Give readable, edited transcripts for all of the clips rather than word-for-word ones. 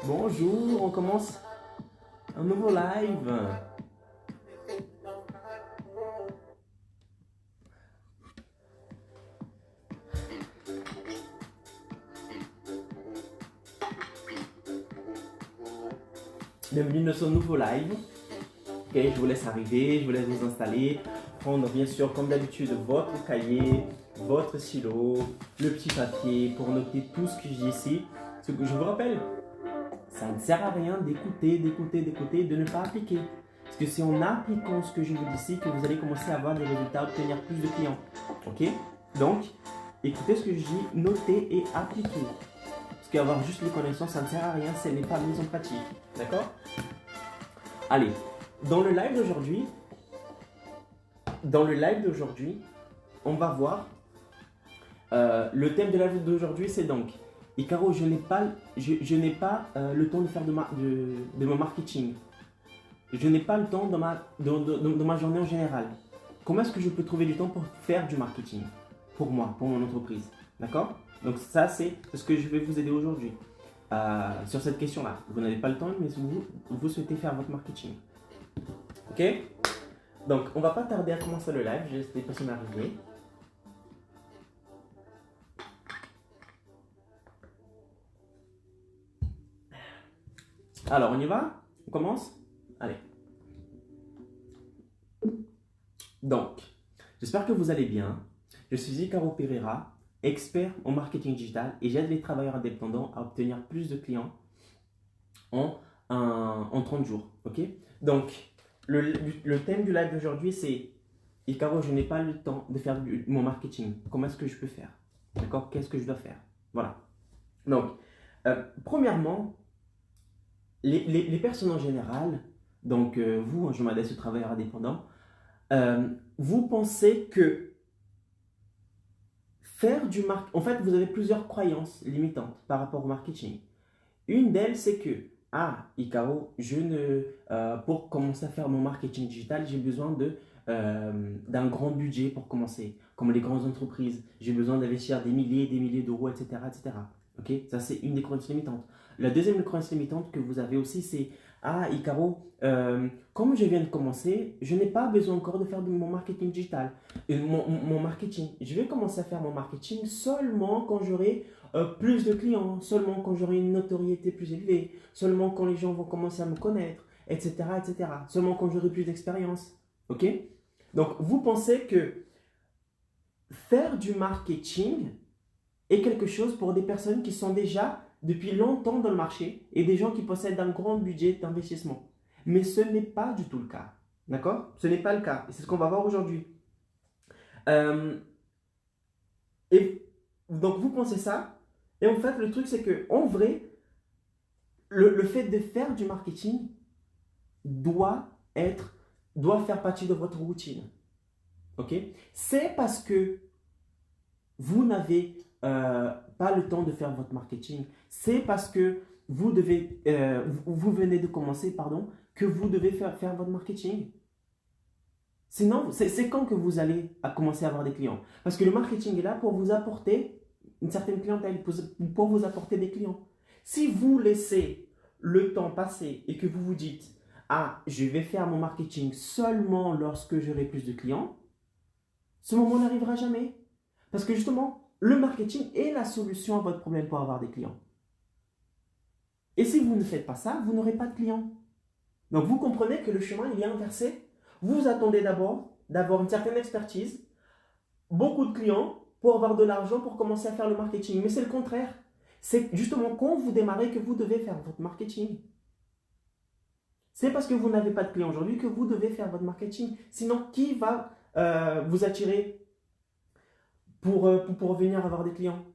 Bonjour, on commence un nouveau live. Bienvenue dans ce nouveau live. Ok, je vous laisse arriver, je vous laisse vous installer, prendre bien sûr comme d'habitude votre cahier, votre stylo, le petit papier pour noter tout ce que je dis ici. Ce que je vous rappelle, ça ne sert à rien d'écouter, de ne pas appliquer. Parce que c'est en appliquant ce que je vous dis ici que vous allez commencer à avoir des résultats, obtenir plus de clients. Ok? Donc, écoutez ce que je dis, notez et appliquez. Parce qu'avoir juste les connaissances, ça ne sert à rien, ce n'est pas mis en pratique. D'accord? Allez, dans le live d'aujourd'hui, on va voir le thème de la vidéo d'aujourd'hui, c'est donc Icaro, je n'ai pas le temps de faire de mon marketing. Je n'ai pas le temps dans ma journée en général. Comment est-ce que je peux trouver du temps pour faire du marketing pour moi, pour mon entreprise? D'accord? Donc ça, c'est ce que je vais vous aider aujourd'hui sur cette question-là. Vous n'avez pas le temps, mais vous souhaitez faire votre marketing. Ok? Donc, on va pas tarder à commencer le live. Je laisse des personnes arriver. Alors, on y va? On commence? Allez. Donc, j'espère que vous allez bien. Je suis Icaro Pereira, expert en marketing digital et j'aide les travailleurs indépendants à obtenir plus de clients en 30 jours. Ok? Donc, le thème du live d'aujourd'hui, c'est Icaro, je n'ai pas le temps de faire mon marketing. Comment est-ce que je peux faire? D'accord? Qu'est-ce que je dois faire? Voilà. Donc, premièrement, les personnes en général, donc vous, je m'adresse aux travailleurs indépendants, vous pensez que faire du marketing, en fait, vous avez plusieurs croyances limitantes par rapport au marketing. Une d'elles, c'est que, Icaro, pour commencer à faire mon marketing digital, j'ai besoin d'un grand budget pour commencer, comme les grandes entreprises. J'ai besoin d'investir des milliers d'euros, etc., etc. Ok? Ça, c'est une des croyances limitantes. La deuxième croyance limitante que vous avez aussi, c'est, Icaro, comme je viens de commencer, je n'ai pas besoin encore de faire de mon marketing digital. Mon marketing, je vais commencer à faire mon marketing seulement quand j'aurai plus de clients, seulement quand j'aurai une notoriété plus élevée, seulement quand les gens vont commencer à me connaître, etc., etc. Seulement quand j'aurai plus d'expérience. Ok? Donc, vous pensez que faire du marketing est quelque chose pour des personnes qui sont déjà depuis longtemps dans le marché et des gens qui possèdent un grand budget d'investissement. Mais ce n'est pas du tout le cas. D'accord? Ce n'est pas le cas. Et c'est ce qu'on va voir aujourd'hui. Euh, et donc, vous pensez ça. Et en fait, le truc, c'est que en vrai, le fait de faire du marketing doit faire partie de votre routine. Ok? C'est parce que vous n'avez pas le temps de faire votre marketing. C'est parce que vous venez de commencer, pardon, que vous devez faire votre marketing. Sinon, c'est quand que vous allez commencer à avoir des clients? Parce que le marketing est là pour vous apporter une certaine clientèle, pour vous apporter des clients. Si vous laissez le temps passer et que vous vous dites, je vais faire mon marketing seulement lorsque j'aurai plus de clients, ce moment n'arrivera jamais. Parce que justement, le marketing est la solution à votre problème pour avoir des clients. Et si vous ne faites pas ça, vous n'aurez pas de clients. Donc vous comprenez que le chemin, il est inversé. Vous attendez d'abord d'avoir une certaine expertise, beaucoup de clients pour avoir de l'argent pour commencer à faire le marketing. Mais c'est le contraire. C'est justement quand vous démarrez que vous devez faire votre marketing. C'est parce que vous n'avez pas de clients aujourd'hui que vous devez faire votre marketing. Sinon, qui va vous attirer pour venir avoir des clients?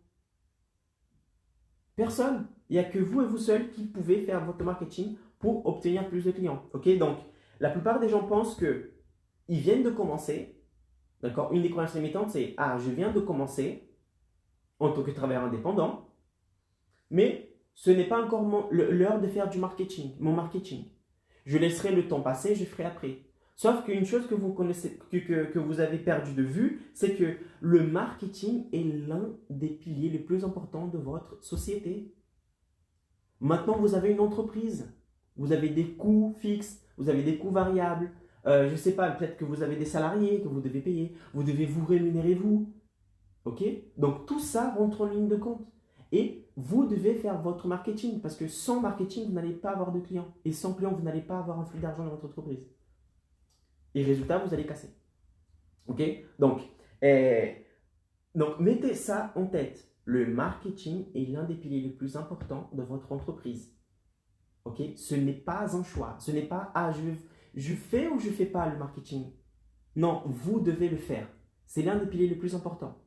Personne. Il n'y a que vous et vous seul qui pouvez faire votre marketing pour obtenir plus de clients. Ok? Donc, la plupart des gens pensent qu'ils viennent de commencer. D'accord? Une des croyances limitantes, c'est je viens de commencer en tant que travailleur indépendant, mais ce n'est pas encore l'heure de faire du marketing, mon marketing. Je laisserai le temps passer, je ferai après. Sauf qu'une chose que vous connaissez, que vous avez perdu de vue, c'est que le marketing est l'un des piliers les plus importants de votre société. Maintenant, vous avez une entreprise. Vous avez des coûts fixes, vous avez des coûts variables. Je ne sais pas, peut-être que vous avez des salariés que vous devez payer. Vous devez vous rémunérer vous. OK? Donc, tout ça rentre en ligne de compte. Et vous devez faire votre marketing parce que sans marketing, vous n'allez pas avoir de clients. Et sans clients, vous n'allez pas avoir un flux d'argent dans votre entreprise. Et résultat, vous allez casser. OK? Euh, donc, mettez ça en tête. Le marketing est l'un des piliers les plus importants de votre entreprise. OK? Ce n'est pas un choix. Ce n'est pas, ah, je fais ou je ne fais pas le marketing. Non, vous devez le faire. C'est l'un des piliers les plus importants.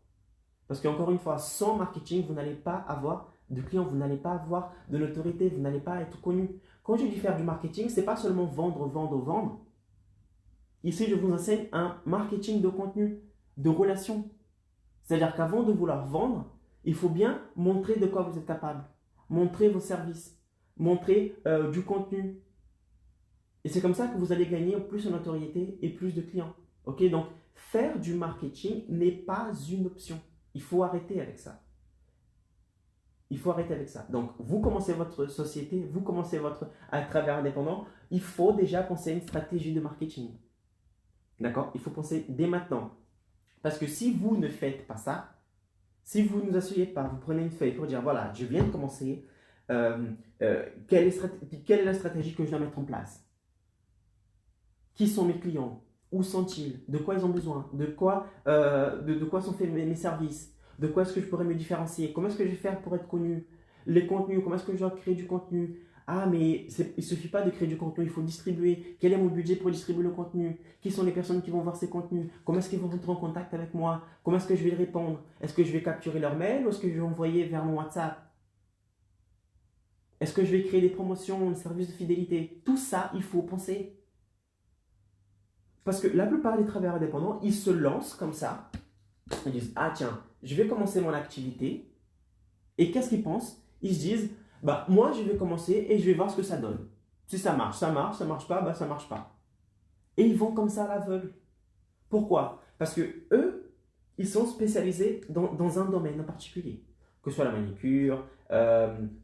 Parce qu'encore une fois, sans marketing, vous n'allez pas avoir de clients, vous n'allez pas avoir de notoriété, vous n'allez pas être connu. Quand je dis faire du marketing, ce n'est pas seulement vendre, vendre, vendre. Ici, je vous enseigne un marketing de contenu, de relations. C'est-à-dire qu'avant de vouloir vendre, il faut bien montrer de quoi vous êtes capable, montrer vos services, montrer du contenu. Et c'est comme ça que vous allez gagner plus en notoriété et plus de clients. Ok? Donc, faire du marketing n'est pas une option. Il faut arrêter avec ça. Il faut arrêter avec ça. Donc, vous commencez votre société, vous commencez à travers indépendant, il faut déjà penser à une stratégie de marketing. D'accord? Il faut penser dès maintenant. Parce que si vous ne faites pas ça, si vous ne nous asseyez pas, vous prenez une feuille pour dire, voilà, je viens de commencer, quelle est la stratégie que je dois mettre en place? Qui sont mes clients? Où sont-ils? De quoi ils ont besoin? De quoi sont faits mes services? De quoi est-ce que je pourrais me différencier? Comment est-ce que je vais faire pour être connu? Les contenus, comment est-ce que je dois créer du contenu? Ah, mais il ne suffit pas de créer du contenu, il faut distribuer. Quel est mon budget pour distribuer le contenu? Qui sont les personnes qui vont voir ces contenus? Comment est-ce qu'ils vont rentrer en contact avec moi? Comment est-ce que je vais répondre? Est-ce que je vais capturer leur mail ou est-ce que je vais envoyer vers mon WhatsApp? Est-ce que je vais créer des promotions, des services de fidélité? Tout ça, il faut penser. Parce que la plupart des travailleurs indépendants, ils se lancent comme ça. Ils disent, ah tiens, je vais commencer mon activité. Et qu'est-ce qu'ils pensent? Ils se disent, bah moi je vais commencer et je vais voir ce que ça donne. Si ça marche, ça marche. Ça marche pas, bah ça marche pas. Et ils vont comme ça à l'aveugle. Pourquoi? Parce que eux, ils sont spécialisés dans un domaine en particulier. Que ce soit la manicure,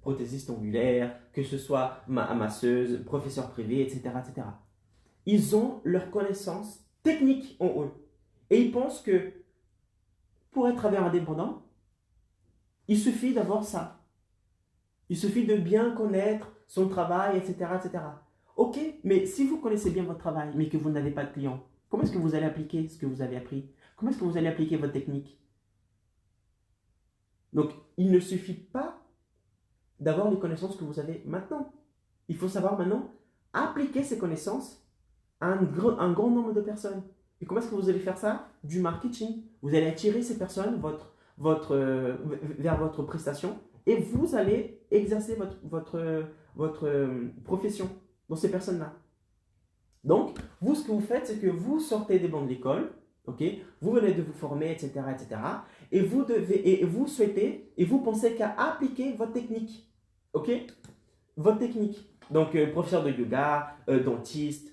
prothésiste ongulaire, que ce soit masseuse, professeur privé, etc., etc. Ils ont leurs connaissances techniques en eux. Et ils pensent que pour être travailleur indépendant, il suffit d'avoir ça. Il suffit de bien connaître son travail, etc., etc. Ok, mais si vous connaissez bien votre travail, mais que vous n'avez pas de clients, comment est-ce que vous allez appliquer ce que vous avez appris? Comment est-ce que vous allez appliquer votre technique? Donc, il ne suffit pas d'avoir les connaissances que vous avez maintenant. Il faut savoir maintenant appliquer ces connaissances à un grand nombre de personnes. Et comment est-ce que vous allez faire ça? Du marketing. Vous allez attirer ces personnes vers votre prestation et vous allez exercer votre profession dans ces personnes-là. Donc, vous, ce que vous faites, c'est que vous sortez des bancs de l'école, ok, vous venez de vous former, etc., etc., et vous souhaitez, et vous pensez qu'à appliquer votre technique, ok, votre technique. Donc, professeur de yoga, dentiste,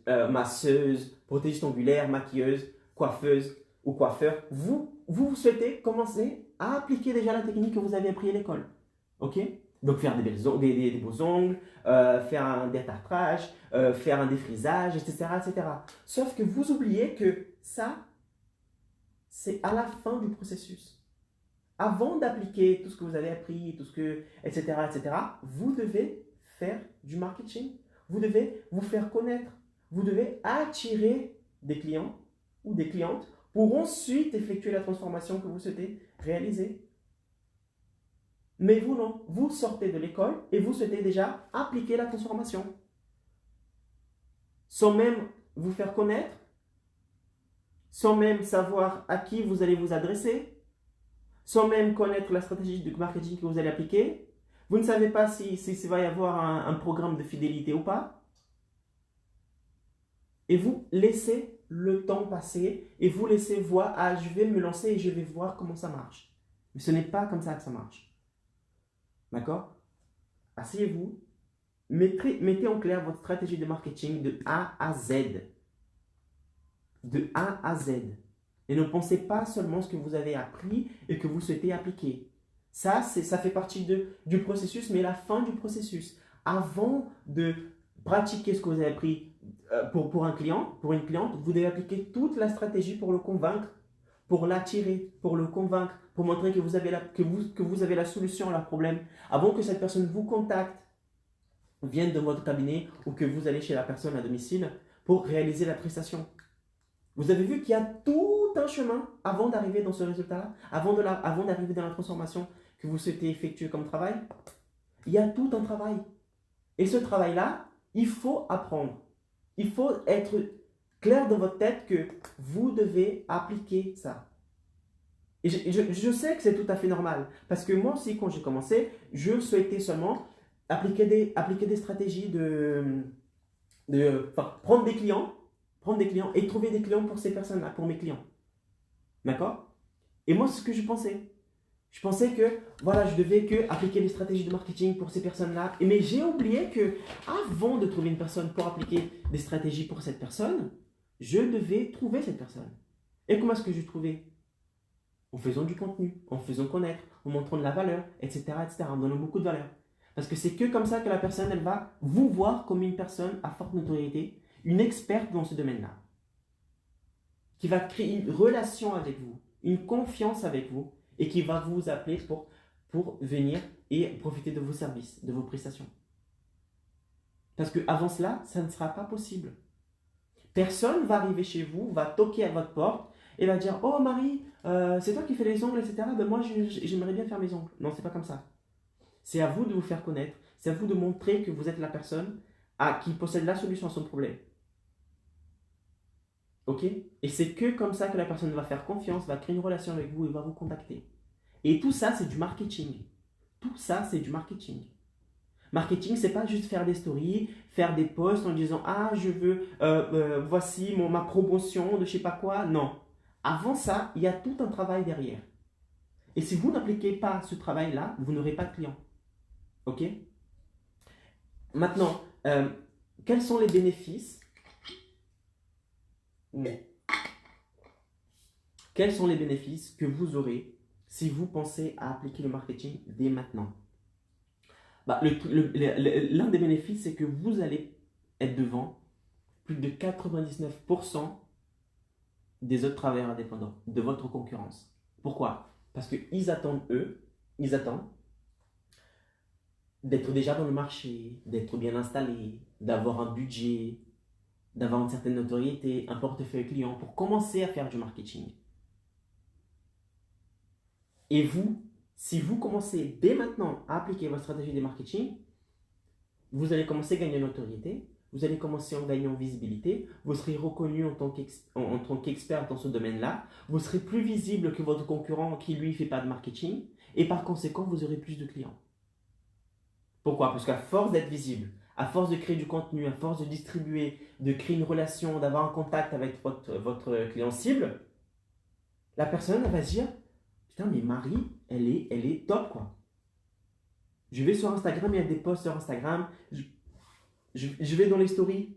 masseuse, prothésiste ongulaire, maquilleuse, coiffeuse ou coiffeur, vous souhaitez commencer à appliquer déjà la technique que vous avez appris à l'école. Ok? Donc faire des beaux ongles, faire un détartrage, faire un défrisage, etc., etc. Sauf que vous oubliez que ça, c'est à la fin du processus. Avant d'appliquer tout ce que vous avez appris, etc., etc., vous devez faire du marketing. Vous devez vous faire connaître. Vous devez attirer des clients ou des clientes pour ensuite effectuer la transformation que vous souhaitez réaliser. Mais vous non, vous sortez de l'école et vous souhaitez déjà appliquer la transformation. Sans même vous faire connaître, sans même savoir à qui vous allez vous adresser, sans même connaître la stratégie de marketing que vous allez appliquer. Vous ne savez pas si va y avoir un programme de fidélité ou pas. Et vous laissez le temps passer et vous laissez voir, ah, je vais me lancer et je vais voir comment ça marche. Mais ce n'est pas comme ça que ça marche. D'accord? Asseyez-vous, mettez en clair votre stratégie de marketing de A à Z. De A à Z. Et ne pensez pas seulement ce que vous avez appris et que vous souhaitez appliquer. Ça fait partie du processus, mais la fin du processus. Avant de pratiquer ce que vous avez appris pour un client, pour une cliente, vous devez appliquer toute la stratégie pour le convaincre, pour l'attirer, pour le convaincre, pour montrer que vous avez la solution à leur problème. Avant que cette personne vous contacte, vienne de votre cabinet ou que vous allez chez la personne à domicile pour réaliser la prestation. Vous avez vu qu'il y a tout un chemin avant d'arriver dans ce résultat-là, avant d'arriver dans la transformation que vous souhaitez effectuer comme travail. Il y a tout un travail. Et ce travail-là, il faut apprendre. Il faut être clair dans votre tête que vous devez appliquer ça. Et je sais que c'est tout à fait normal. Parce que moi aussi, quand j'ai commencé, je souhaitais seulement appliquer des stratégies prendre des clients et trouver des clients pour ces personnes-là, pour mes clients. D'accord? Et moi, c'est ce que je pensais. Je pensais que voilà, je devais appliquer les stratégies de marketing pour ces personnes-là. Mais j'ai oublié que avant de trouver une personne pour appliquer des stratégies pour cette personne, je devais trouver cette personne. Et comment est-ce que je trouvais? En faisant du contenu, en faisant connaître, en montrant de la valeur, etc., en donnant beaucoup de valeur. Parce que c'est que comme ça que la personne, elle va vous voir comme une personne à forte notoriété, une experte dans ce domaine-là, qui va créer une relation avec vous, une confiance avec vous, et qui va vous appeler pour venir et profiter de vos services, de vos prestations. Parce qu'avant cela, ça ne sera pas possible. Personne va arriver chez vous, va toquer à votre porte et va dire « Oh Marie, c'est toi qui fais les ongles, etc. Ben moi, j'aimerais bien faire mes ongles. » Non, c'est pas comme ça. C'est à vous de vous faire connaître. C'est à vous de montrer que vous êtes la personne qui possède la solution à son problème. Ok? Et c'est que comme ça que la personne va faire confiance, va créer une relation avec vous et va vous contacter. Et tout ça, c'est du marketing. Tout ça, c'est du marketing. Marketing, c'est pas juste faire des stories, faire des posts en disant ah je veux voici ma promotion de je sais pas quoi. Non. Avant ça, il y a tout un travail derrière. Et si vous n'appliquez pas ce travail-là, vous n'aurez pas de clients. Ok? Maintenant, quels sont les bénéfices? Quels sont les bénéfices que vous aurez si vous pensez à appliquer le marketing dès maintenant? L'un des bénéfices, c'est que vous allez être devant plus de 99% des autres travailleurs indépendants, de votre concurrence. Pourquoi? Parce qu'ils attendent, ils attendent d'être déjà dans le marché, d'être bien installés, d'avoir un budget, d'avoir une certaine notoriété, un portefeuille client pour commencer à faire du marketing. Et vous, si vous commencez dès maintenant à appliquer votre stratégie de marketing, vous allez commencer à gagner en notoriété, vous allez commencer à gagner en visibilité, vous serez reconnu en tant qu'expert dans ce domaine-là, vous serez plus visible que votre concurrent qui lui ne fait pas de marketing, et par conséquent, vous aurez plus de clients. Pourquoi? Parce qu'à force d'être visible, à force de créer du contenu, à force de distribuer, de créer une relation, d'avoir un contact avec votre client cible, la personne elle va se dire putain, mais Marie, elle est top, quoi. Je vais sur Instagram, il y a des posts sur Instagram. Je vais dans les stories.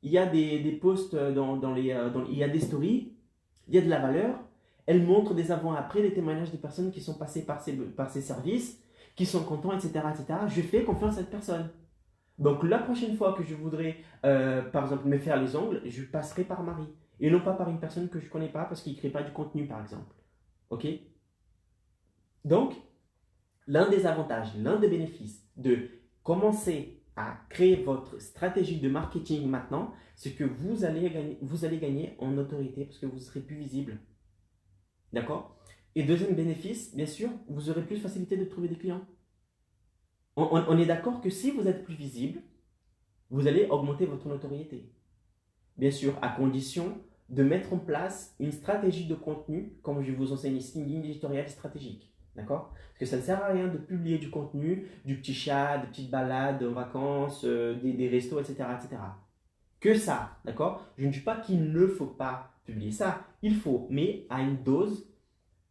Il y a des posts il y a des stories. Il y a de la valeur. Elle montre des avant-après, des témoignages des personnes qui sont passées par ses services, qui sont contents, etc., etc. Je fais confiance à cette personne. Donc, la prochaine fois que je voudrais, par exemple, me faire les ongles, je passerai par Marie. Et non pas par une personne que je ne connais pas parce qu'il ne crée pas du contenu, par exemple. Ok? Donc, l'un des avantages, l'un des bénéfices de commencer à créer votre stratégie de marketing maintenant, c'est que vous allez gagner en autorité parce que vous serez plus visible. D'accord? Et deuxième bénéfice, bien sûr, vous aurez plus de facilité de trouver des clients. On est d'accord que si vous êtes plus visible, vous allez augmenter votre notoriété. Bien sûr, à condition de mettre en place une stratégie de contenu, comme je vous enseigne ici, une ligne éditoriale stratégique. D'accord? Parce que ça ne sert à rien de publier du contenu, du petit chat, des petites balades en vacances, des restos, etc., etc. Que ça, d'accord? Je ne dis pas qu'il ne faut pas publier ça. Il faut, mais à une dose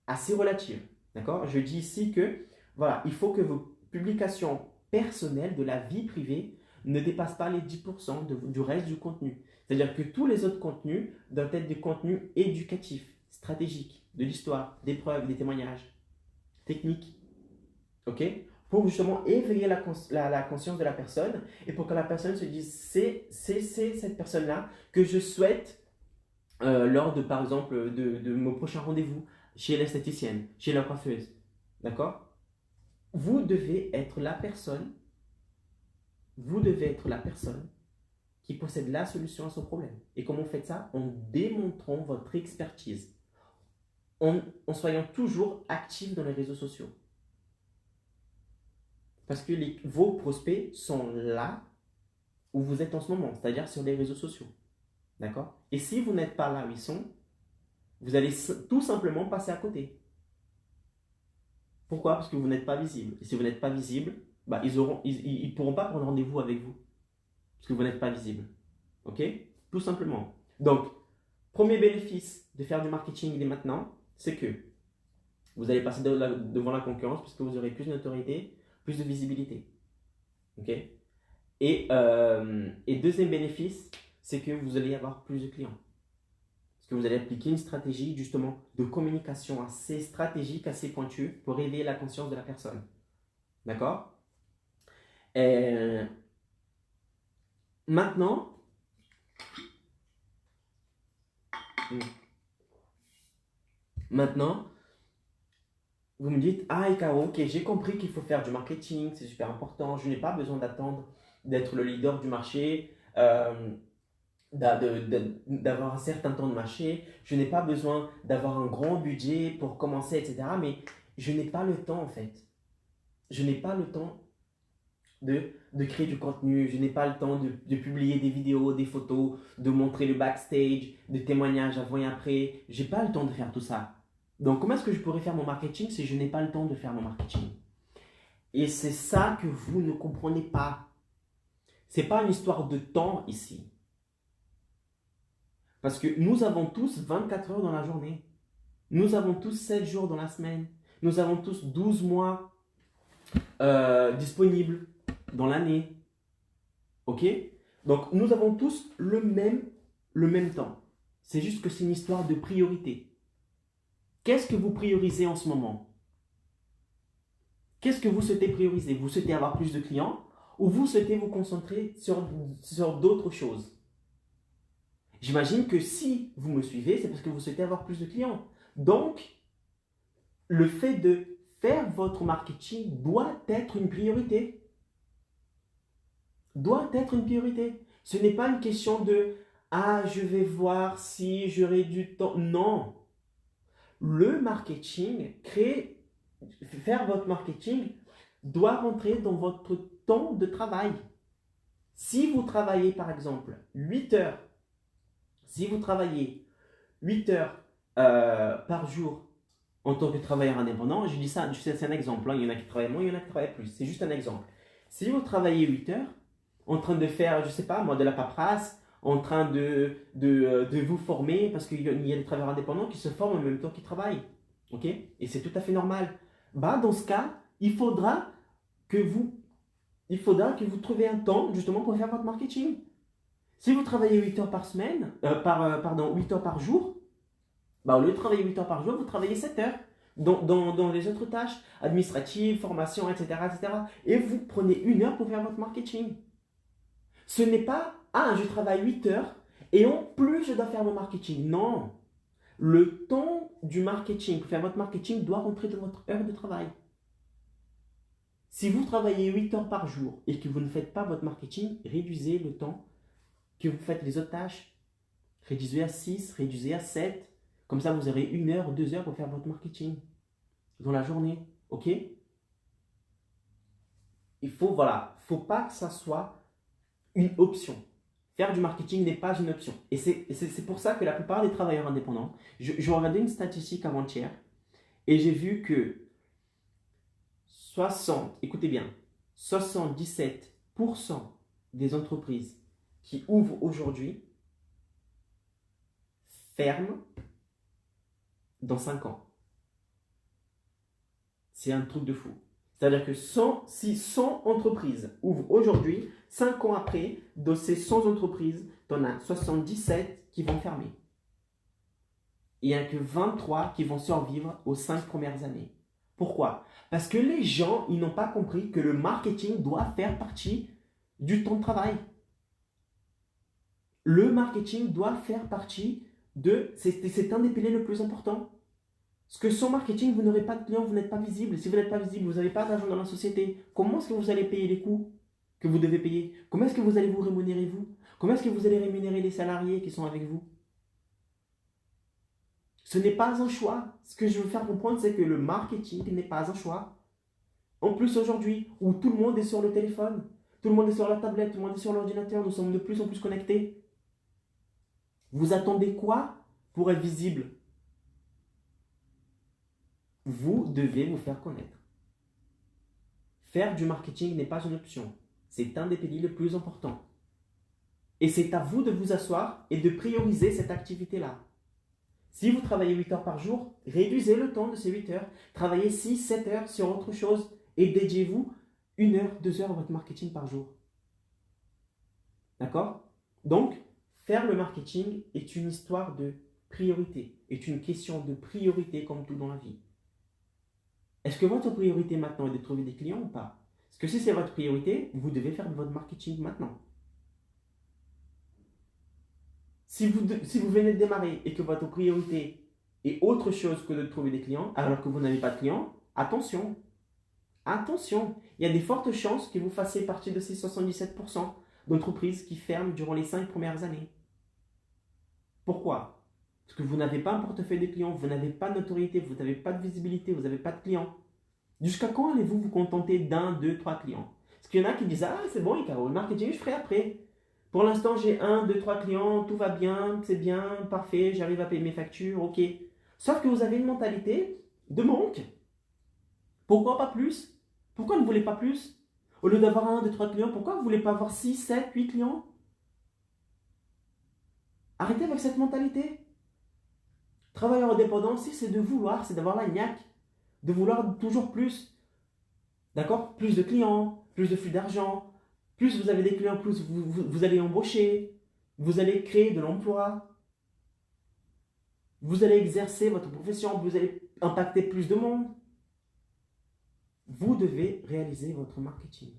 assez relative. D'accord? Je dis ici que, voilà, il faut que vos publications personnelles de la vie privée ne dépassent pas les 10% du reste du contenu. C'est-à-dire que tous les autres contenus doivent être des contenus éducatifs, stratégiques, de l'histoire, des preuves, des témoignages, techniques. ok? Pour justement éveiller la conscience de la personne et pour que la personne se dise, c'est cette personne-là que je souhaite lors de, par exemple, de mon prochain rendez-vous chez l'esthéticienne, chez la coiffeuse, d'accord? Vous devez être la personne, vous devez être la personne qui possède la solution à son problème. Et comment vous faites ça? En démontrant votre expertise, en soyant toujours actif dans les réseaux sociaux. Parce que vos prospects sont là où vous êtes en ce moment, c'est-à-dire sur les réseaux sociaux. D'accord? Et si vous n'êtes pas là où ils sont, vous allez tout simplement passer à côté. Pourquoi? Parce que vous n'êtes pas visible. Et si vous n'êtes pas visible, bah, ils ne pourront pas prendre rendez-vous avec vous. Parce que vous n'êtes pas visible. Ok? Tout simplement. Donc, premier bénéfice de faire du marketing dès maintenant, c'est que vous allez passer devant la concurrence puisque vous aurez plus de notoriété, plus de visibilité. Ok? Et deuxième bénéfice, c'est que vous allez avoir plus de clients. Parce que vous allez appliquer une stratégie justement de communication assez stratégique, assez pointue pour réveiller la conscience de la personne. D'accord? Maintenant, vous me dites, ah Ikaro, ok, j'ai compris qu'il faut faire du marketing, c'est super important, je n'ai pas besoin d'attendre d'être le leader du marché, d'avoir un certain temps de marché, je n'ai pas besoin d'avoir un grand budget pour commencer, etc. Mais je n'ai pas le temps en fait. Je n'ai pas le temps de créer du contenu, je n'ai pas le temps de publier des vidéos, des photos, de montrer le backstage, des témoignages avant et après. Je n'ai pas le temps de faire tout ça. Donc comment est-ce que je pourrais faire mon marketing si je n'ai pas le temps de faire mon marketing? Et c'est ça que vous ne comprenez pas. Ce n'est pas une histoire de temps ici. Parce que nous avons tous 24 heures dans la journée. Nous avons tous 7 jours dans la semaine. Nous avons tous 12 mois disponibles dans l'année. Ok? Donc nous avons tous le même temps. C'est juste que c'est une histoire de priorité. Qu'est-ce que vous priorisez en ce moment? Qu'est-ce que vous souhaitez prioriser? Vous souhaitez avoir plus de clients ou vous souhaitez vous concentrer sur d'autres choses? J'imagine que si vous me suivez, c'est parce que vous souhaitez avoir plus de clients. Donc, le fait de faire votre marketing doit être une priorité. Doit être une priorité. Ce n'est pas une question de « Ah, je vais voir si j'aurai du temps. » Non. Le marketing, faire votre marketing doit rentrer dans votre temps de travail. Si vous travaillez par exemple 8 heures, si vous travaillez 8 heures par jour en tant que travailleur indépendant, je dis ça, c'est un exemple, hein, il y en a qui travaillent moins, il y en a qui travaillent plus, c'est juste un exemple. Si vous travaillez 8 heures en train de faire, je ne sais pas moi, de la paperasse, en train de vous former, parce qu'il y a des travailleurs indépendants qui se forment en même temps qu'ils travaillent. Ok? Et c'est tout à fait normal. Bah, dans ce cas, il faudra que vous trouviez un temps justement pour faire votre marketing. Si vous travaillez 8 heures par semaine, 8 heures par jour, bah, au lieu de travailler 8 heures par jour, vous travaillez 7 heures dans les autres tâches administratives, formation, etc., etc. Et vous prenez 1 heure pour faire votre marketing. Ce n'est pas, ah, je travaille 8 heures et en plus je dois faire mon marketing. Non. Le temps du marketing, pour faire votre marketing, doit rentrer dans votre heure de travail. Si vous travaillez 8 heures par jour et que vous ne faites pas votre marketing, réduisez le temps que vous faites les autres tâches. Réduisez à 6, réduisez à 7. Comme ça, vous aurez 1 heure, 2 heures pour faire votre marketing dans la journée. Ok? Faut pas que ça soit une option. Faire du marketing n'est pas une option. Et c'est pour ça que la plupart des travailleurs indépendants, je regardais une statistique avant-hier et j'ai vu que écoutez bien, 77% des entreprises qui ouvrent aujourd'hui ferment dans 5 ans. C'est un truc de fou. C'est-à-dire que si 100 entreprises ouvrent aujourd'hui, 5 ans après, de ces 100 entreprises, tu en as 77 qui vont fermer. Il n'y a que 23 qui vont survivre aux 5 premières années. Pourquoi? Parce que les gens, ils n'ont pas compris que le marketing doit faire partie du temps de travail. Le marketing doit faire partie c'est un des piliers le plus important. Parce que sans marketing, vous n'aurez pas de clients, vous n'êtes pas visible. Si vous n'êtes pas visible, vous n'avez pas d'argent dans la société. Comment est-ce que vous allez payer les coûts que vous devez payer? Comment est-ce que vous allez vous rémunérer vous? Comment est-ce que vous allez rémunérer les salariés qui sont avec vous? Ce n'est pas un choix. Ce que je veux faire comprendre, c'est que le marketing n'est pas un choix. En plus aujourd'hui, où tout le monde est sur le téléphone, tout le monde est sur la tablette, tout le monde est sur l'ordinateur, nous sommes de plus en plus connectés. Vous attendez quoi pour être visible? Vous devez vous faire connaître. Faire du marketing n'est pas une option. C'est un des piliers les plus importants. Et c'est à vous de vous asseoir et de prioriser cette activité-là. Si vous travaillez 8 heures par jour, réduisez le temps de ces 8 heures. Travaillez 6, 7 heures sur autre chose et dédiez-vous 1 heure, 2 heures à votre marketing par jour. D'accord? Donc, faire le marketing est une histoire de priorité, est une question de priorité comme tout dans la vie. Est-ce que votre priorité maintenant est de trouver des clients ou pas? Parce que si c'est votre priorité, vous devez faire votre marketing maintenant. Si vous venez de démarrer et que votre priorité est autre chose que de trouver des clients, alors que vous n'avez pas de clients, attention. Attention, il y a des fortes chances que vous fassiez partie de ces 77% d'entreprises qui ferment durant les 5 premières années. Pourquoi? Parce que vous n'avez pas un portefeuille de clients, vous n'avez pas de notoriété, vous n'avez pas de visibilité, vous n'avez pas de clients. Jusqu'à quand allez-vous vous contenter d'un, deux, trois clients? Parce qu'il y en a qui disent, ah c'est bon Icaro, le marketing je ferai après. Pour l'instant j'ai un, deux, trois clients, tout va bien, c'est bien, parfait, j'arrive à payer mes factures, ok. Sauf que vous avez une mentalité de manque. Pourquoi pas plus? Pourquoi ne voulez pas plus? Au lieu d'avoir un, deux, trois clients, pourquoi vous ne voulez pas avoir 6, 7, 8 clients? Arrêtez avec cette mentalité. Travailleur indépendant, si c'est de vouloir, c'est d'avoir la niaque, de vouloir toujours plus. D'accord? Plus de clients, plus de flux d'argent. Plus vous avez des clients, plus vous allez embaucher. Vous allez créer de l'emploi. Vous allez exercer votre profession. Vous allez impacter plus de monde. Vous devez réaliser votre marketing.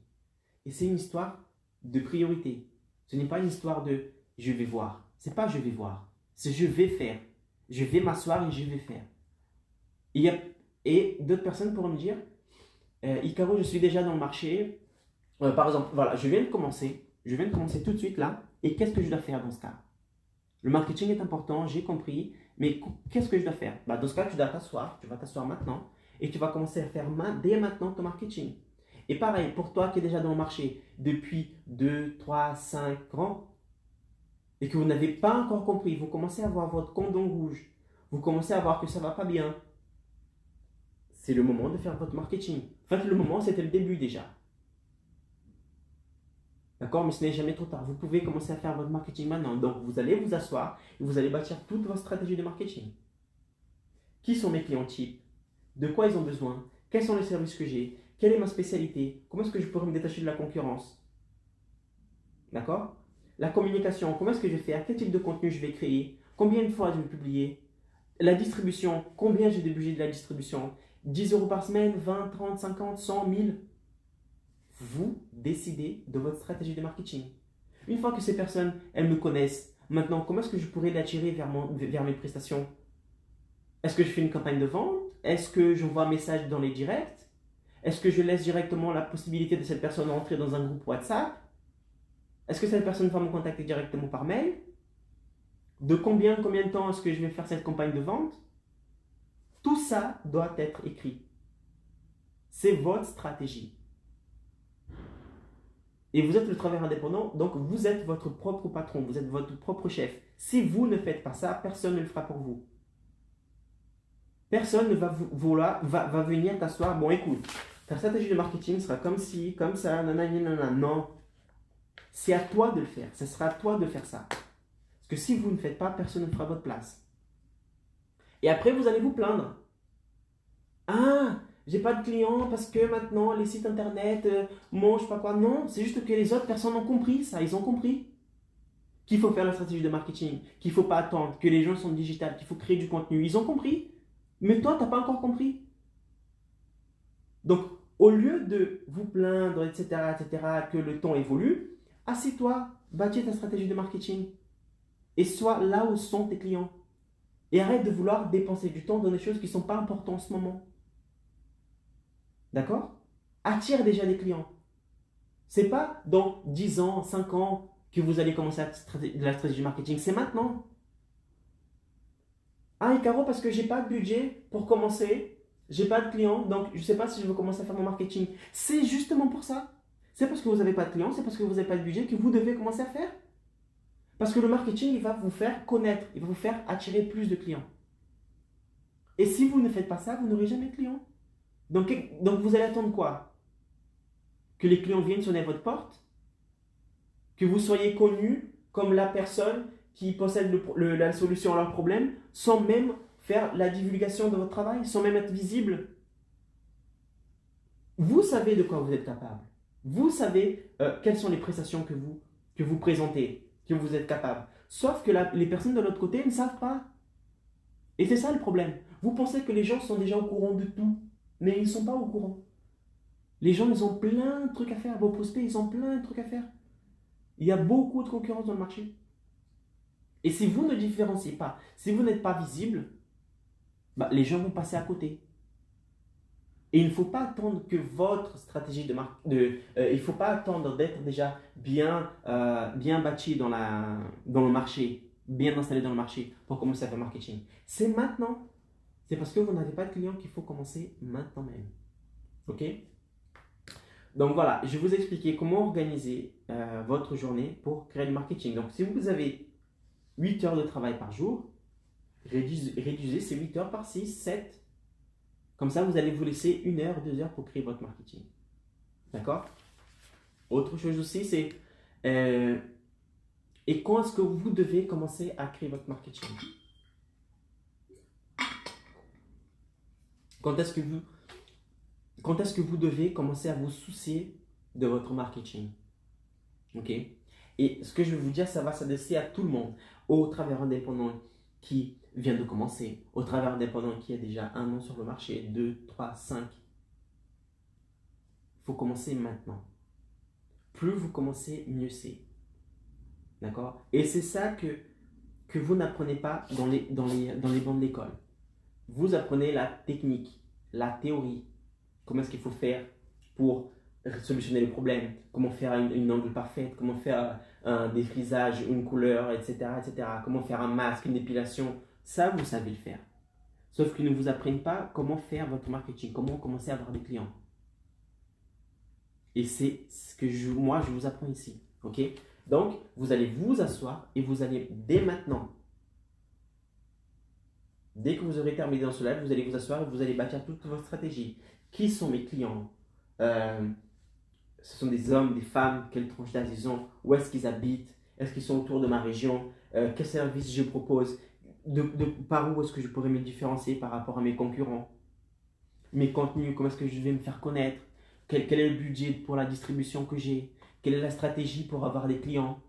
Et c'est une histoire de priorité. Ce n'est pas une histoire de je vais voir. Ce n'est pas je vais voir. C'est je vais faire. Je vais m'asseoir et je vais faire. Et d'autres personnes pourront me dire, Icaro, je suis déjà dans le marché. Par exemple, voilà, je viens de commencer tout de suite là. Et qu'est-ce que je dois faire dans ce cas? Le marketing est important, j'ai compris. Mais qu'est-ce que je dois faire? Dans ce cas, tu vas t'asseoir maintenant. Et tu vas commencer à faire dès maintenant ton marketing. Et pareil, pour toi qui es déjà dans le marché depuis 2, 3, 5 ans, et que vous n'avez pas encore compris, vous commencez à voir votre cordon rouge, vous commencez à voir que ça ne va pas bien, c'est le moment de faire votre marketing. En fait, le moment, c'était le début déjà. D'accord? Mais ce n'est jamais trop tard. Vous pouvez commencer à faire votre marketing maintenant. Donc, vous allez vous asseoir et vous allez bâtir toute votre stratégie de marketing. Qui sont mes clients types? De quoi ils ont besoin? Quels sont les services que j'ai? Quelle est ma spécialité? Comment est-ce que je pourrais me détacher de la concurrence? D'accord? La communication, comment est-ce que je vais faire? Quel type de contenu je vais créer? Combien de fois je vais publier? La distribution, combien j'ai de budget de la distribution? 10 euros par semaine, 20, 30, 50, 100, 1000? Vous décidez de votre stratégie de marketing. Une fois que ces personnes, elles me connaissent, maintenant, comment est-ce que je pourrais l'attirer vers mes prestations? Est-ce que je fais une campagne de vente? Est-ce que j'envoie un message dans les directs? Est-ce que je laisse directement la possibilité de cette personne d'entrer dans un groupe WhatsApp? Est-ce que cette personne va me contacter directement par mail? De combien de temps est-ce que je vais faire cette campagne de vente? Tout ça doit être écrit. C'est votre stratégie. Et vous êtes le travailleur indépendant, donc vous êtes votre propre patron, vous êtes votre propre chef. Si vous ne faites pas ça, personne ne le fera pour vous. Personne ne va venir t'asseoir. Bon, écoute, ta stratégie de marketing sera comme ci, comme ça, nanana. Non. C'est à toi de le faire. Ce sera à toi de faire ça. Parce que si vous ne faites pas, personne ne fera votre place. Et après, vous allez vous plaindre. Ah, j'ai pas de clients parce que maintenant les sites internet je sais pas quoi. Non, c'est juste que les autres personnes ont compris ça. Ils ont compris qu'il faut faire la stratégie de marketing, qu'il ne faut pas attendre, que les gens sont digitales, qu'il faut créer du contenu. Ils ont compris. Mais toi, tu n'as pas encore compris. Donc, au lieu de vous plaindre, etc., que le temps évolue, assieds-toi, bâtis ta stratégie de marketing et sois là où sont tes clients. Et arrête de vouloir dépenser du temps dans des choses qui ne sont pas importantes en ce moment. D'accord? Attire déjà des clients. Ce n'est pas dans 10 ans, 5 ans que vous allez commencer la stratégie marketing. C'est maintenant. Ah, et Caro, parce que j'ai pas de budget pour commencer, j'ai pas de clients, donc je ne sais pas si je veux commencer à faire mon marketing. C'est justement pour ça. C'est parce que vous n'avez pas de clients, c'est parce que vous n'avez pas de budget que vous devez commencer à faire. Parce que le marketing, il va vous faire connaître, il va vous faire attirer plus de clients. Et si vous ne faites pas ça, vous n'aurez jamais de clients. Donc vous allez attendre quoi? Que les clients viennent sonner à votre porte? Que vous soyez connu comme la personne qui possède la solution à leur problème, sans même faire la divulgation de votre travail, sans même être visible? Vous savez de quoi vous êtes capable. Vous savez quelles sont les prestations que vous présentez, que vous êtes capable. Sauf que les personnes de l'autre côté ne savent pas. Et c'est ça le problème. Vous pensez que les gens sont déjà au courant de tout, mais ils ne sont pas au courant. Les gens, ils ont plein de trucs à faire. Vos prospects, ils ont plein de trucs à faire. Il y a beaucoup de concurrence dans le marché. Et si vous ne différenciez pas, si vous n'êtes pas visible, les gens vont passer à côté. Et il ne faut pas attendre que votre stratégie il ne faut pas attendre d'être déjà bien bâti dans le marché, bien installé dans le marché pour commencer à faire marketing. C'est maintenant. C'est parce que vous n'avez pas de clients qu'il faut commencer maintenant même. Ok? Donc voilà, je vais vous expliquer comment organiser votre journée pour créer le marketing. Donc si vous avez 8 heures de travail par jour, réduisez ces 8 heures par 6, 7. Comme ça, vous allez vous laisser 1 heure, 2 heures pour créer votre marketing. D'accord? Autre chose aussi, c'est et quand est-ce que vous devez commencer à créer votre marketing? Quand est-ce que vous devez commencer à vous soucier de votre marketing? Ok? Et ce que je vais vous dire, ça va s'adresser à tout le monde, au travailleur indépendant qui vient de commencer, au travailleur indépendant qui a déjà 1 an sur le marché, 2, 3, 5. Il faut commencer maintenant. Plus vous commencez, mieux c'est. D'accord? Et c'est ça que vous n'apprenez pas dans les bancs de l'école. Vous apprenez la technique, la théorie, comment est-ce qu'il faut faire pour solutionner le problème, comment faire une angle parfaite, comment faire un défrisage, une couleur, etc., comment faire un masque, une épilation. Ça, vous savez le faire. Sauf qu'ils ne vous apprennent pas comment faire votre marketing, comment commencer à avoir des clients. Et c'est ce que moi, je vous apprends ici. Ok? Donc, vous allez vous asseoir et vous allez, dès maintenant, dès que vous aurez terminé dans ce live, vous allez vous asseoir et vous allez bâtir toute votre stratégie. Qui sont mes clients? Ce sont des hommes, des femmes, quelle tranche d'âge ils ont? Où est-ce qu'ils habitent? Est-ce qu'ils sont autour de ma région? Quel service je propose? Par où est-ce que je pourrais me différencier par rapport à mes concurrents? Mes contenus, comment est-ce que je vais me faire connaître? Quel est le budget pour la distribution que j'ai? Quelle est la stratégie pour avoir des clients?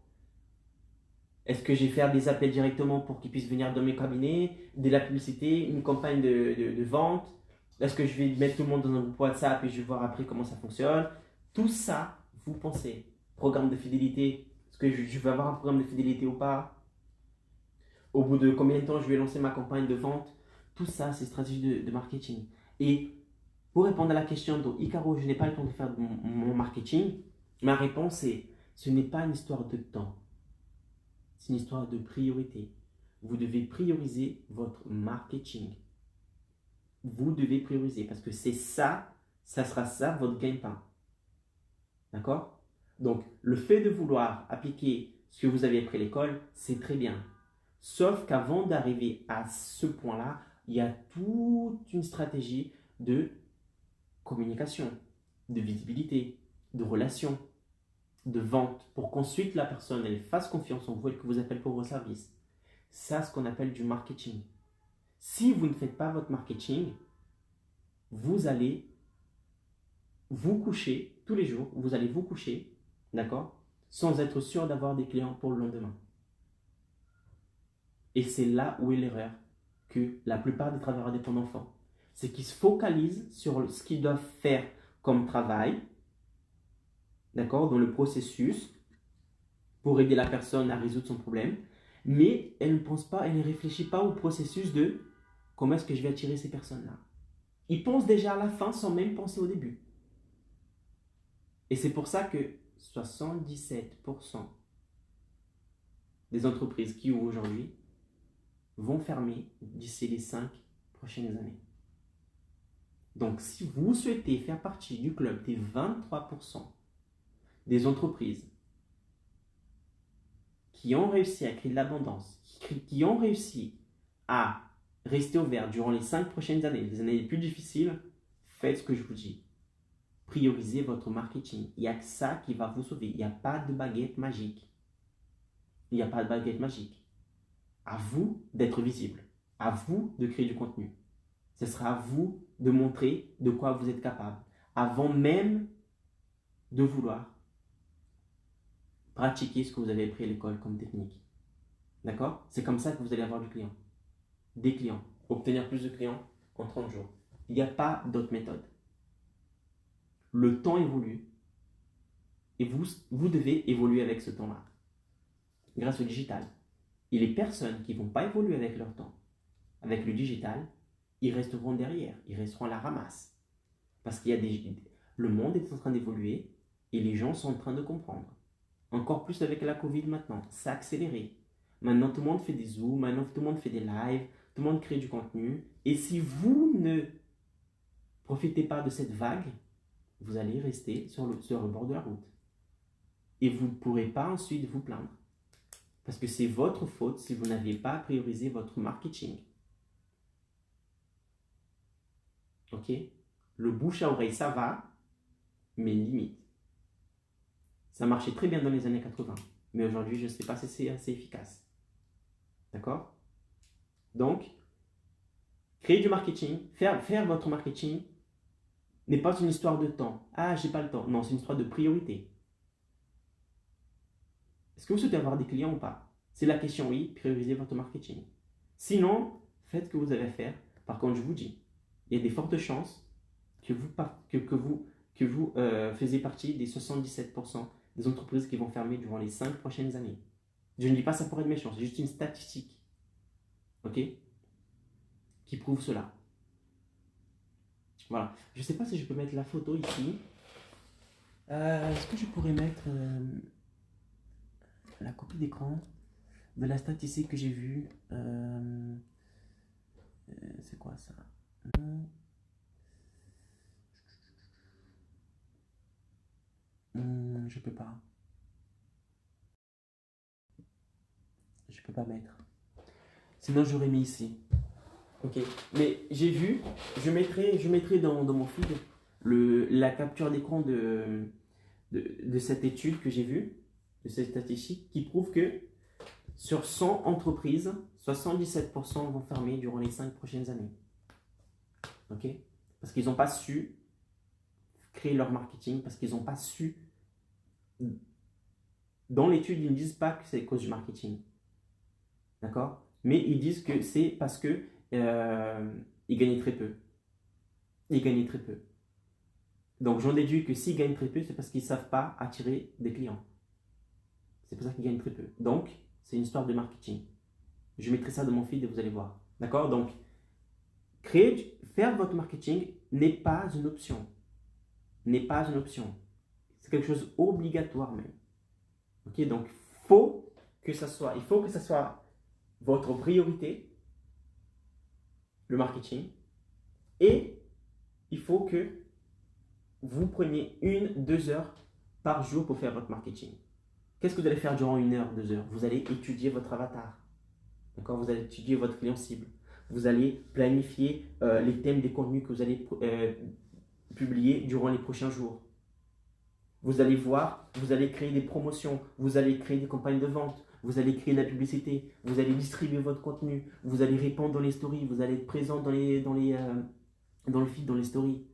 Est-ce que je vais faire des appels directement pour qu'ils puissent venir dans mes cabinets, de la publicité, une campagne de vente? Est-ce que je vais mettre tout le monde dans un groupe WhatsApp et je vais voir après comment ça fonctionne? Tout ça, vous pensez. Programme de fidélité, est-ce que je vais avoir un programme de fidélité ou pas? Au bout de combien de temps je vais lancer ma campagne de vente? Tout ça, c'est stratégie de marketing. Et pour répondre à la question de Icaro, je n'ai pas le temps de faire mon marketing, ma réponse est, ce n'est pas une histoire de temps. C'est une histoire de priorité. Vous devez prioriser votre marketing. Vous devez prioriser parce que c'est ça, ça sera ça votre gagne-pain. D'accord? Donc, le fait de vouloir appliquer ce que vous avez appris à l'école, c'est très bien. Sauf qu'avant d'arriver à ce point-là, il y a toute une stratégie de communication, de visibilité, de relation, de vente, pour qu'ensuite la personne elle fasse confiance en vous et que vous appelle pour vos services. Ça, ce qu'on appelle du marketing. Si vous ne faites pas votre marketing, vous allez vous coucher tous les jours, vous allez vous coucher, d'accord, sans être sûr d'avoir des clients pour le lendemain. Et c'est là où est l'erreur que la plupart des travailleurs indépendants font. c'est qu'ils se focalisent sur ce qu'ils doivent faire comme travail, d'accord, dans le processus pour aider la personne à résoudre son problème, mais elle ne pense pas, elle ne réfléchit pas au processus de comment est-ce que je vais attirer ces personnes-là. Ils pensent déjà à la fin sans même penser au début. Et c'est pour ça que 77% des entreprises qui ouvrent aujourd'hui vont fermer d'ici les 5 prochaines années. Donc, si vous souhaitez faire partie du club des 23% des entreprises qui ont réussi à créer de l'abondance, qui ont réussi à rester ouverts durant les 5 prochaines années, les années les plus difficiles, faites ce que je vous dis. Priorisez votre marketing. Il n'y a que ça qui va vous sauver. Il n'y a pas de baguette magique. Il n'y a pas de baguette magique. À vous d'être visible. À vous de créer du contenu. Ce sera à vous de montrer de quoi vous êtes capable. Avant même de vouloir pratiquer ce que vous avez appris à l'école comme technique. D'accord? C'est comme ça que vous allez avoir du client. Des clients. Obtenir plus de clients en 30 jours. Il n'y a pas d'autre méthode. Le temps évolue et vous devez évoluer avec ce temps-là grâce au digital. Et les personnes qui ne vont pas évoluer avec leur temps, avec le digital, ils resteront derrière, ils resteront à la ramasse. Parce qu'il y a le monde est en train d'évoluer et les gens sont en train de comprendre. Encore plus avec la Covid maintenant, ça a accéléré. Maintenant tout le monde fait des zooms, maintenant tout le monde fait des lives, tout le monde crée du contenu. Et si vous ne profitez pas de cette vague, vous allez rester sur le bord de la route. Et vous ne pourrez pas ensuite vous plaindre. Parce que c'est votre faute si vous n'avez pas priorisé votre marketing. Ok? Le bouche à oreille, ça va, mais limite. Ça marchait très bien dans les années 80. Mais aujourd'hui, je ne sais pas si c'est assez efficace. D'accord? Donc, créer du marketing, faire votre marketing n'est pas une histoire de temps. Ah, j'ai pas le temps. Non, c'est une histoire de priorité. Est-ce que vous souhaitez avoir des clients ou pas? C'est la question, oui, priorisez votre marketing. Sinon, faites ce que vous avez à faire. Par contre, je vous dis, il y a des fortes chances que vous faisiez partie des 77% des entreprises qui vont fermer durant les 5 prochaines années. Je ne dis pas ça pour être méchant, c'est juste une statistique. Ok? Qui prouve cela. Voilà. Je ne sais pas si je peux mettre la photo ici. Est-ce que je pourrais mettre la copie d'écran de la statistique que j'ai vue? C'est quoi ça? Je peux pas. Je peux pas mettre. Sinon, j'aurais mis ici. Ok. Mais j'ai vu, je mettrai dans mon feed la capture d'écran de cette étude que j'ai vue, de cette statistique, qui prouve que sur 100 entreprises, 77% vont fermer durant les 5 prochaines années. Ok? Parce qu'ils n'ont pas su créer leur marketing, parce qu'ils n'ont pas su. Dans l'étude, ils ne disent pas que c'est à cause du marketing. D'accord? Mais ils disent que c'est parce que ils gagnaient très peu. Ils gagnaient très peu. Donc j'en déduis que s'ils gagnent très peu, c'est parce qu'ils ne savent pas attirer des clients. C'est pour ça qu'ils gagnent très peu. Donc, c'est une histoire de marketing. Je mettrai ça dans mon feed et vous allez voir. D'accord? Donc, faire votre marketing n'est pas une option. N'est pas une option. C'est quelque chose obligatoire même. Ok? Donc, il faut que ça soit votre priorité, le marketing, et il faut que vous preniez 1-2 heures par jour pour faire votre marketing. Qu'est-ce que vous allez faire durant 1 heure, 2 heures? Vous allez étudier votre avatar. D'accord? Vous allez étudier votre client cible. Vous allez planifier les thèmes des contenus que vous allez publier durant les prochains jours. Vous allez voir, vous allez créer des promotions, vous allez créer des campagnes de vente, vous allez créer de la publicité, vous allez distribuer votre contenu, vous allez répondre dans les stories, vous allez être présent dans le feed, dans les stories.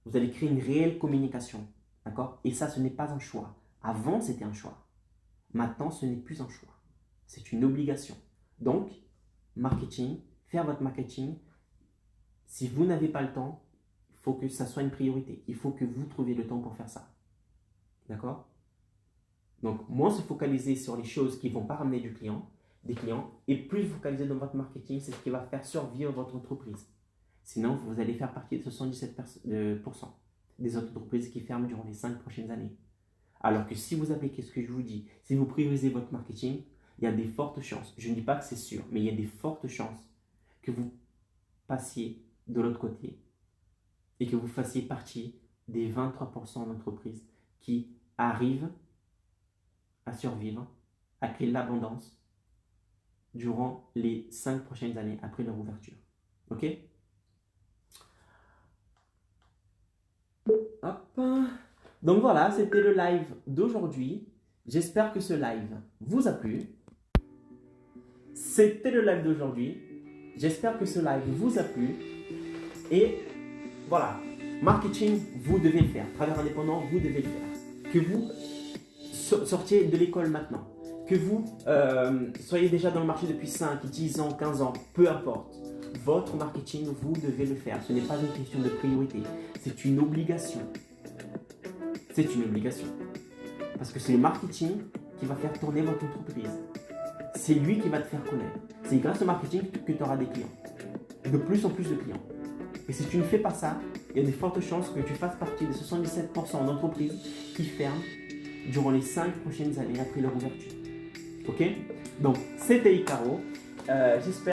Vous allez créer une réelle communication. D'accord? Et ça, ce n'est pas un choix. Avant, c'était un choix. Maintenant, ce n'est plus un choix. C'est une obligation. Donc, marketing, faire votre marketing, Si vous n'avez pas le temps, il faut que ça soit une priorité. Il faut que vous trouviez le temps pour faire ça. D'accord? Donc, moins se focaliser sur les choses qui ne vont pas ramener des clients, et plus vous focaliser dans votre marketing, c'est ce qui va faire survivre votre entreprise. Sinon, vous allez faire partie de 77% des autres entreprises qui ferment durant les 5 prochaines années. Alors que si vous appliquez ce que je vous dis, si vous priorisez votre marketing, il y a des fortes chances, je ne dis pas que c'est sûr, mais il y a des fortes chances que vous passiez de l'autre côté et que vous fassiez partie des 23% d'entreprises qui arrivent à survivre, à créer l'abondance durant les 5 prochaines années après leur ouverture. Ok? Hop. Donc voilà, c'était le live d'aujourd'hui. J'espère que ce live vous a plu. C'était le live d'aujourd'hui. J'espère que ce live vous a plu. Et voilà, marketing, vous devez le faire. Travailleur indépendant, vous devez le faire. Que vous sortiez de l'école maintenant. Que vous soyez déjà dans le marché depuis 5, 10 ans, 15 ans, peu importe. Votre marketing, vous devez le faire. Ce n'est pas une question de priorité. C'est une obligation. C'est une obligation. Parce que c'est le marketing qui va faire tourner votre entreprise. C'est lui qui va te faire connaître. C'est grâce au marketing que tu auras des clients. De plus en plus de clients. Et si tu ne fais pas ça, il y a de fortes chances que tu fasses partie des 77% d'entreprises qui ferment durant les 5 prochaines années après leur ouverture. Ok? Donc, c'était Icaro. J'espère